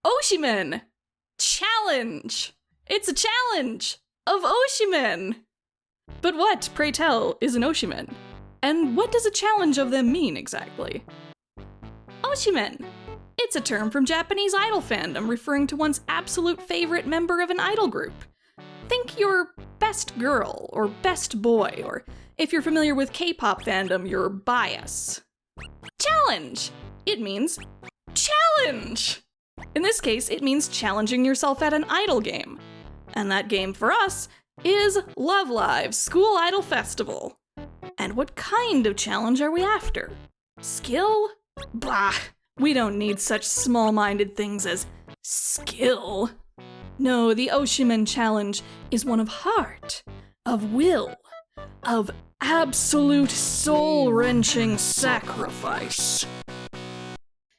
Oshimen! Challenge! It's a challenge of Oshimen! But what, pray tell, is an Oshimen? And what does a challenge of them mean exactly? Oshimen! It's a term from Japanese idol fandom referring to one's absolute favorite member of an idol group. Think your best girl, or best boy, or if you're familiar with K-pop fandom, your bias. Challenge! It means challenge! In this case, it means challenging yourself at an idol game. And that game for us is Love Live's School Idol Festival. And what kind of challenge are we after? Skill? Bah! We don't need such small-minded things as skill. No, the Oshimen challenge is one of heart, of will, of absolute soul-wrenching sacrifice.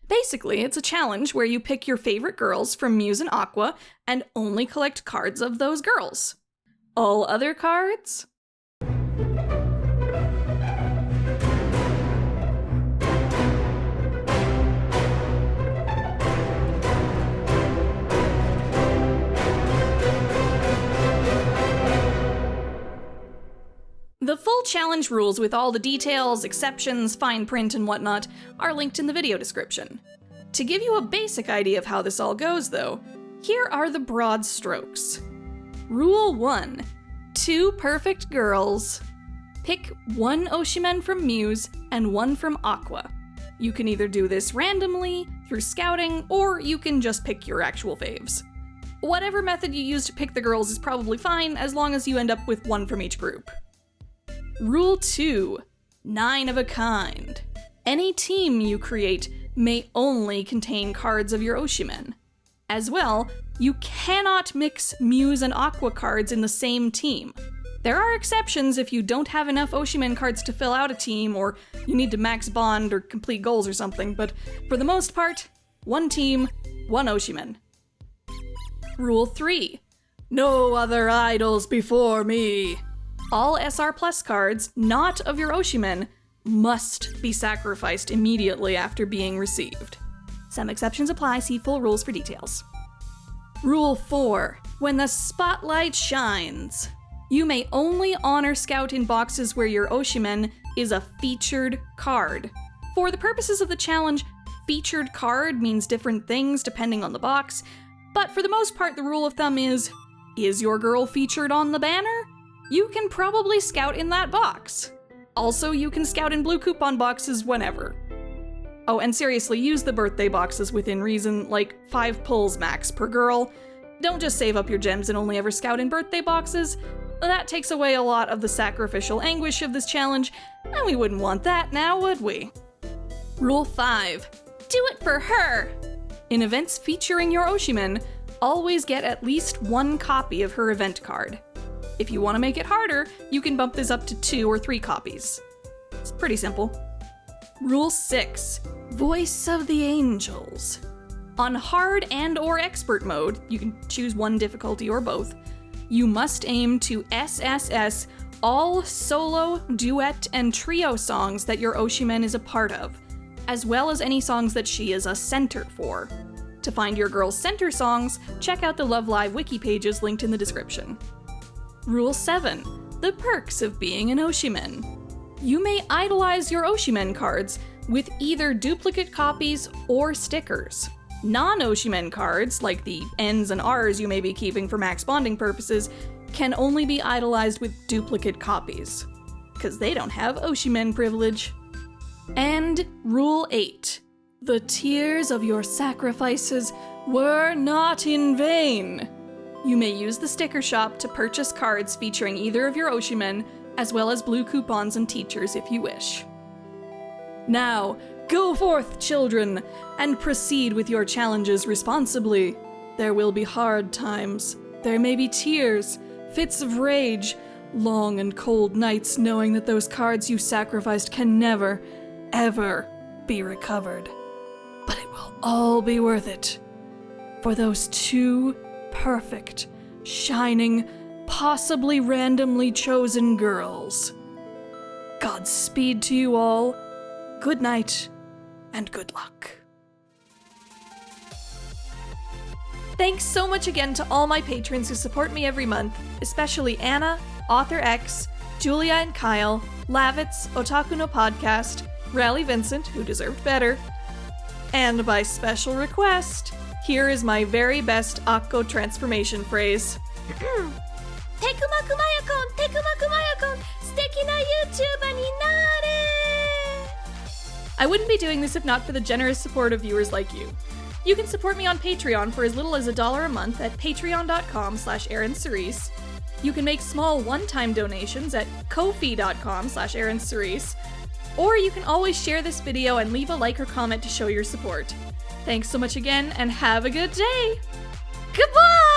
Basically, it's a challenge where you pick your favorite girls from Muse and Aqours and only collect cards of those girls. All other cards? The full challenge rules with all the details, exceptions, fine print, and whatnot are linked in the video description. To give you a basic idea of how this all goes, though, here are the broad strokes. Rule 1. 2 perfect girls. Pick 1 Oshimen from Muse and 1 from Aqours. You can either do this randomly, through scouting, or you can just pick your actual faves. Whatever method you use to pick the girls is probably fine, as long as you end up with 1 from each group. Rule 2. 9 of a kind. Any team you create may only contain cards of your Oshimen. As well, you cannot mix Muse and Aqours cards in the same team. There are exceptions if you don't have enough Oshimen cards to fill out a team, or you need to max bond or complete goals or something, but for the most part, 1 team, 1 Oshimen. Rule 3. No other idols before me. All SR Plus cards, not of your Oshimen, must be sacrificed immediately after being received. Some exceptions apply, see full rules for details. Rule 4. When the spotlight shines. You may only honor scout in boxes where your Oshimen is a featured card. For the purposes of the challenge, featured card means different things depending on the box, but for the most part the rule of thumb is your girl featured on the banner? You can probably scout in that box. Also, you can scout in blue coupon boxes whenever. Oh, and seriously, use the birthday boxes within reason, like 5 pulls max per girl. Don't just save up your gems and only ever scout in birthday boxes. That takes away a lot of the sacrificial anguish of this challenge, and we wouldn't want that now, would we? Rule 5. Do it for her! In events featuring your Oshimen, always get at least 1 copy of her event card. If you want to make it harder, you can bump this up to 2 or 3 copies. It's pretty simple. Rule 6. Voice of the Angels. On hard and or expert mode, you can choose one difficulty or both, you must aim to SSS all solo, duet, and trio songs that your Oshimen is a part of, as well as any songs that she is a center for. To find your girl's center songs, check out the Love Live wiki pages linked in the description. Rule 7. The perks of being an Oshimen. You may idolize your Oshimen cards with either duplicate copies or stickers. Non-Oshimen cards, like the N's and R's you may be keeping for max bonding purposes, can only be idolized with duplicate copies, because they don't have Oshimen privilege. And Rule 8. The tears of your sacrifices were not in vain. You may use the sticker shop to purchase cards featuring either of your Oshimen, as well as blue coupons and teachers if you wish. Now, go forth, children, and proceed with your challenges responsibly. There will be hard times. There may be tears, fits of rage, long and cold nights knowing that those cards you sacrificed can never, ever be recovered. But it will all be worth it. For those 2 perfect, shining, possibly randomly chosen girls. Godspeed to you all. Good night, and good luck. Thanks so much again to all my patrons who support me every month, especially Anna, Author X, Julia and Kyle, Lavitz, Otaku no Podcast, Rally Vincent, who deserved better, and by special request, here is my very best Akko transformation phrase. Tekumakumayakon, tekumakumayakon, suteki na YouTuber ni nare! I wouldn't be doing this if not for the generous support of viewers like you. You can support me on Patreon for as little as $1 a month at patreon.com/AaronCerise. You can make small one-time donations at ko-fi.com/AaronCerise. Or you can always share this video and leave a like or comment to show your support. Thanks so much again, and have a good day! Goodbye!